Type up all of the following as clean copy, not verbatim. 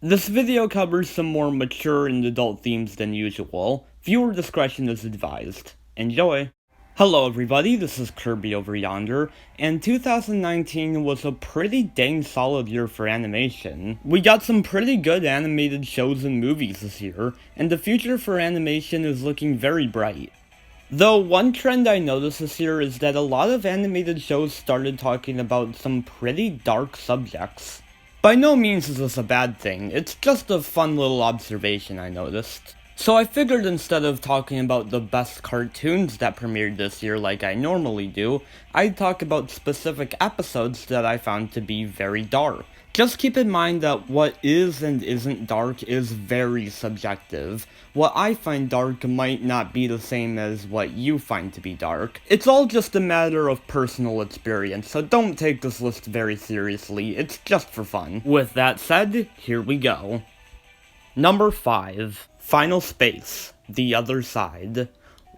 This video covers some more mature and adult themes than usual. Viewer discretion is advised. Enjoy! Hello everybody, this is Kirby over yonder, and 2019 was a pretty dang solid year for animation. We got some pretty good animated shows and movies this year, and the future for animation is looking very bright. Though one trend I noticed this year is that a lot of animated shows started talking about some pretty dark subjects. By no means is this a bad thing, it's just a fun little observation I noticed. So I figured instead of talking about the best cartoons that premiered this year like I normally do, I'd talk about specific episodes that I found to be very dark. Just keep in mind that what is and isn't dark is very subjective. What I find dark might not be the same as what you find to be dark. It's all just a matter of personal experience, so don't take this list very seriously, it's just for fun. With that said, here we go. Number 5. Final Space, The Other Side.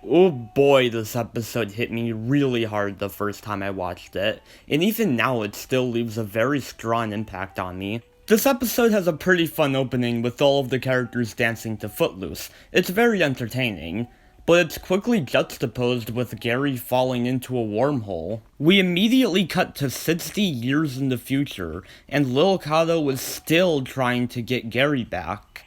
Oh boy, this episode hit me really hard the first time I watched it, and even now it still leaves a very strong impact on me. This episode has a pretty fun opening with all of the characters dancing to Footloose. It's very entertaining, but it's quickly juxtaposed with Gary falling into a wormhole. We immediately cut to 60 years in the future, and Lil Kato is still trying to get Gary back.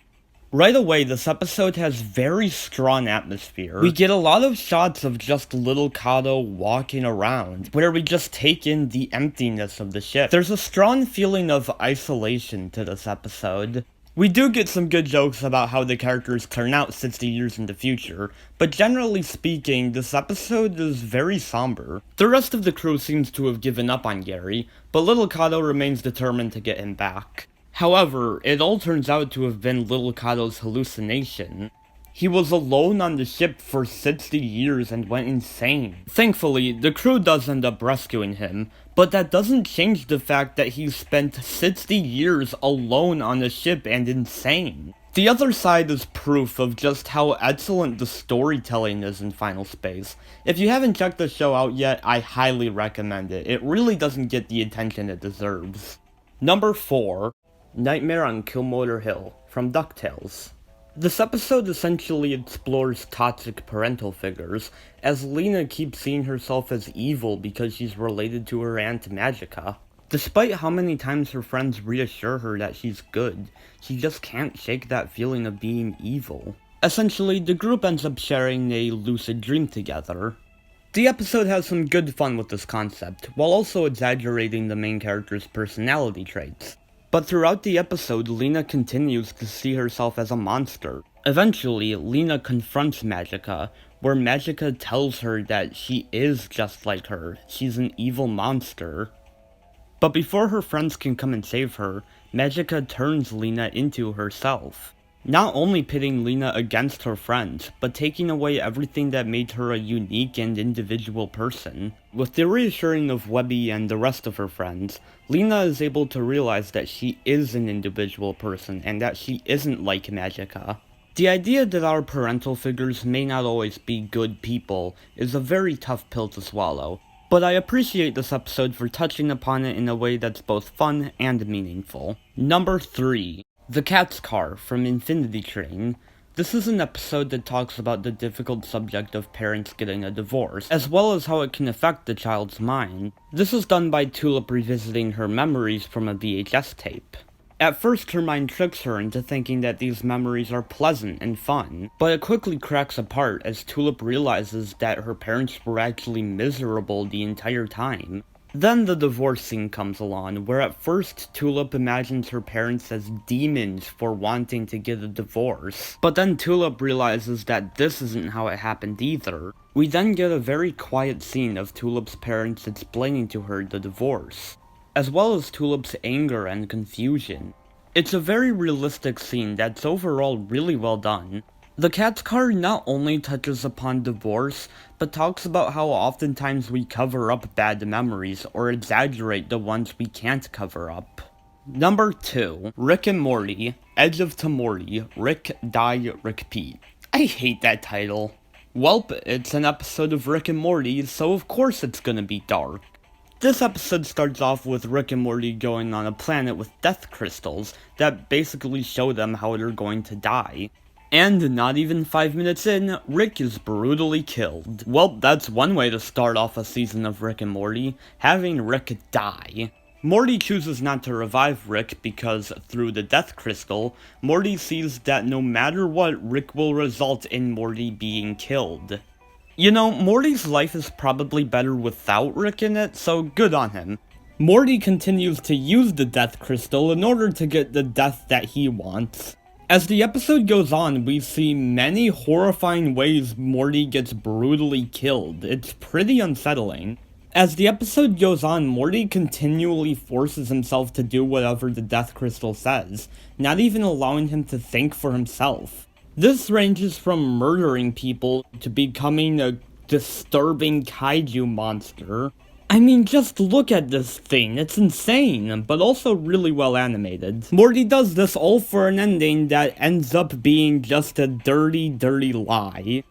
Right away, this episode has very strong atmosphere. We get a lot of shots of just little Kato walking around, where we just take in the emptiness of the ship. There's a strong feeling of isolation to this episode. We do get some good jokes about how the characters turn out 60 years in the future, but generally speaking, this episode is very somber. The rest of the crew seems to have given up on Gary, but little Kato remains determined to get him back. However, it all turns out to have been Little Kato's hallucination. He was alone on the ship for 60 years and went insane. Thankfully, the crew does end up rescuing him, but that doesn't change the fact that he spent 60 years alone on the ship and insane. The Other Side is proof of just how excellent the storytelling is in Final Space. If you haven't checked the show out yet, I highly recommend it. It really doesn't get the attention it deserves. Number 4. Nightmare on Kilmoder Hill, from DuckTales. This episode essentially explores toxic parental figures, as Lena keeps seeing herself as evil because she's related to her Aunt Magica. Despite how many times her friends reassure her that she's good, she just can't shake that feeling of being evil. Essentially, the group ends up sharing a lucid dream together. The episode has some good fun with this concept, while also exaggerating the main character's personality traits. But throughout the episode, Lena continues to see herself as a monster. Eventually, Lena confronts Magica, where Magica tells her that she is just like her. She's an evil monster. But before her friends can come and save her, Magica turns Lena into herself. Not only pitting Lena against her friends, but taking away everything that made her a unique and individual person. With the reassuring of Webby and the rest of her friends, Lena is able to realize that she is an individual person and that she isn't like Magica. The idea that our parental figures may not always be good people is a very tough pill to swallow, but I appreciate this episode for touching upon it in a way that's both fun and meaningful. Number 3. The Catcar from Infinity Train. This is an episode that talks about the difficult subject of parents getting a divorce, as well as how it can affect the child's mind. This is done by Tulip revisiting her memories from a VHS tape. At first, her mind tricks her into thinking that these memories are pleasant and fun, but it quickly cracks apart as Tulip realizes that her parents were actually miserable the entire time. Then the divorce scene comes along, where at first Tulip imagines her parents as demons for wanting to get a divorce. But then Tulip realizes that this isn't how it happened either. We then get a very quiet scene of Tulip's parents explaining to her the divorce, as well as Tulip's anger and confusion. It's a very realistic scene that's overall really well done. The Catcar not only touches upon divorce, but talks about how oftentimes we cover up bad memories or exaggerate the ones we can't cover up. Number 2. Rick and Morty, Edge of Tomorty, Rick, Die, Repeat. I hate that title. Welp, it's an episode of Rick and Morty, so of course it's gonna be dark. This episode starts off with Rick and Morty going on a planet with death crystals that basically show them how they're going to die. And not even 5 minutes in, Rick is brutally killed. Well, that's one way to start off a season of Rick and Morty, having Rick die. Morty chooses not to revive Rick because, through the death crystal, Morty sees that no matter what, Rick will result in Morty being killed. You know, Morty's life is probably better without Rick in it, so good on him. Morty continues to use the death crystal in order to get the death that he wants. As the episode goes on, we see many horrifying ways Morty gets brutally killed. It's pretty unsettling. As the episode goes on, Morty continually forces himself to do whatever the death crystal says, not even allowing him to think for himself. This ranges from murdering people to becoming a disturbing kaiju monster. I mean, just look at this thing, it's insane, but also really well animated. Morty does this all for an ending that ends up being just a dirty, dirty lie.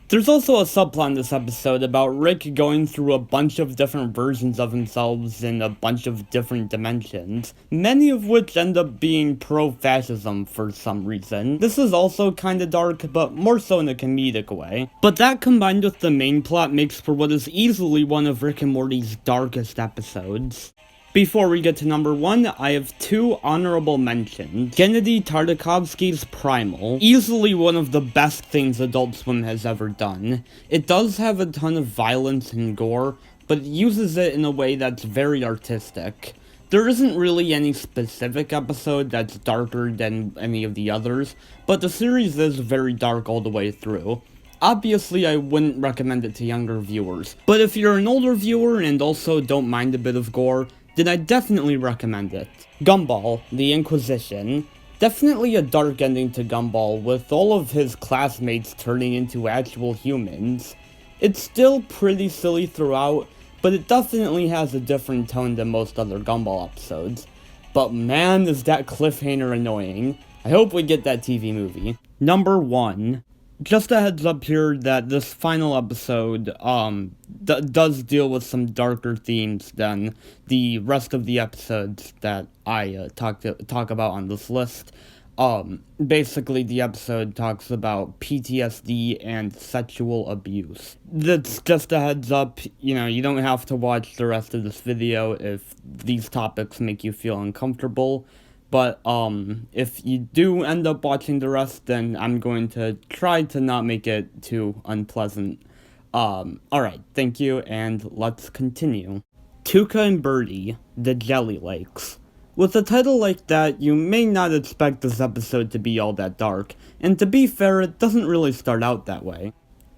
There's also a subplot in this episode about Rick going through a bunch of different versions of himself in a bunch of different dimensions, many of which end up being pro-fascism for some reason. This is also kinda dark, but more so in a comedic way. But that combined with the main plot makes for what is easily one of Rick and Morty's darkest episodes. Before we get to number 1, I have 2 honorable mentions. Gennady Tartakovsky's Primal, easily one of the best things Adult Swim has ever done. It does have a ton of violence and gore, but it uses it in a way that's very artistic. There isn't really any specific episode that's darker than any of the others, but the series is very dark all the way through. Obviously, I wouldn't recommend it to younger viewers, but if you're an older viewer and also don't mind a bit of gore, then I definitely recommend it. Gumball, The Inquisition. Definitely a dark ending to Gumball, with all of his classmates turning into actual humans. It's still pretty silly throughout, but it definitely has a different tone than most other Gumball episodes. But man, is that cliffhanger annoying. I hope we get that TV movie. Number 1. Just a heads up here that this final episode, does deal with some darker themes than the rest of the episodes that I talk about on this list. Basically the episode talks about PTSD and sexual abuse. That's just a heads up, you know, you don't have to watch the rest of this video if these topics make you feel uncomfortable. But, if you do end up watching the rest, then I'm going to try to not make it too unpleasant. Alright, thank you, and let's continue. Tuca and Birdie, The Jelly Lakes. With a title like that, you may not expect this episode to be all that dark, and to be fair, it doesn't really start out that way.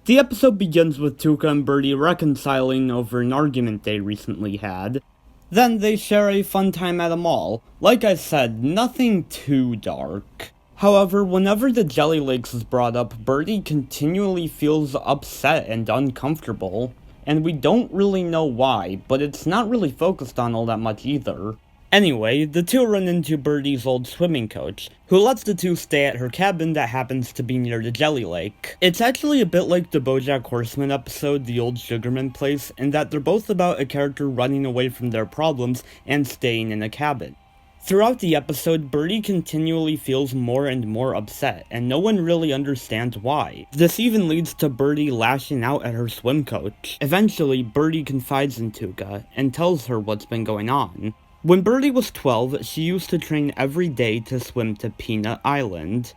The episode begins with Tuca and Birdie reconciling over an argument they recently had. Then they share a fun time at a mall. Like I said, nothing too dark. However, whenever the Jelly Lakes is brought up, Birdie continually feels upset and uncomfortable. And we don't really know why, but it's not really focused on all that much either. Anyway, the two run into Birdie's old swimming coach, who lets the two stay at her cabin that happens to be near the Jelly Lake. It's actually a bit like the BoJack Horseman episode, The Old Sugarman Place, in that they're both about a character running away from their problems and staying in a cabin. Throughout the episode, Birdie continually feels more and more upset, and no one really understands why. This even leads to Birdie lashing out at her swim coach. Eventually, Birdie confides in Tuca, and tells her what's been going on. When Birdie was 12, she used to train every day to swim to Peanut Island.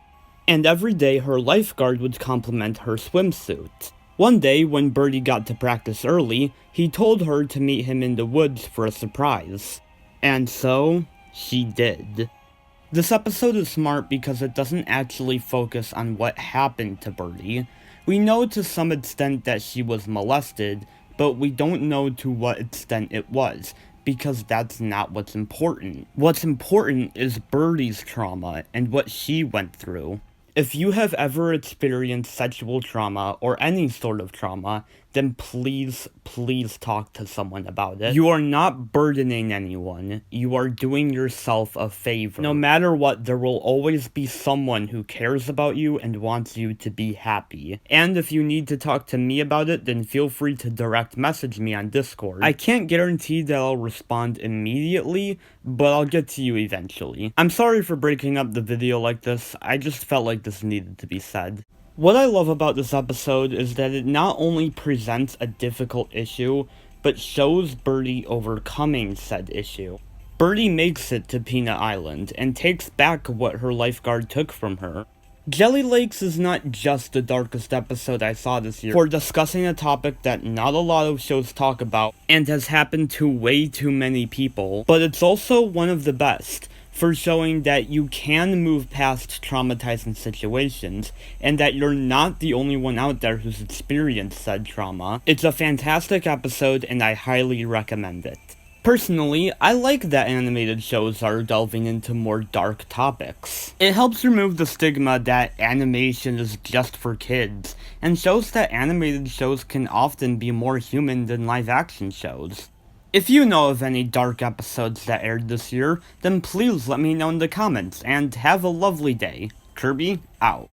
And every day her lifeguard would compliment her swimsuit. One day, when Birdie got to practice early, he told her to meet him in the woods for a surprise. And so, she did. This episode is smart because it doesn't actually focus on what happened to Birdie. We know to some extent that she was molested, but we don't know to what extent it was, because that's not what's important. What's important is Birdie's trauma and what she went through. If you have ever experienced sexual trauma or any sort of trauma, then please talk to someone about it. You are not burdening anyone. You are doing yourself a favor. No matter what, there will always be someone who cares about you and wants you to be happy. And if you need to talk to me about it, then feel free to direct message me on Discord. I can't guarantee that I'll respond immediately, but I'll get to you eventually. I'm sorry for breaking up the video like this. I just felt like this needed to be said. What I love about this episode is that it not only presents a difficult issue, but shows Birdie overcoming said issue. Birdie makes it to Peanut Island, and takes back what her lifeguard took from her. Jelly Lakes is not just the darkest episode I saw this year for discussing a topic that not a lot of shows talk about, and has happened to way too many people, but it's also one of the best, for showing that you can move past traumatizing situations, and that you're not the only one out there who's experienced said trauma. It's a fantastic episode, and I highly recommend it. Personally, I like that animated shows are delving into more dark topics. It helps remove the stigma that animation is just for kids, and shows that animated shows can often be more human than live-action shows. If you know of any dark episodes that aired this year, then please let me know in the comments, and have a lovely day. Kirby, out.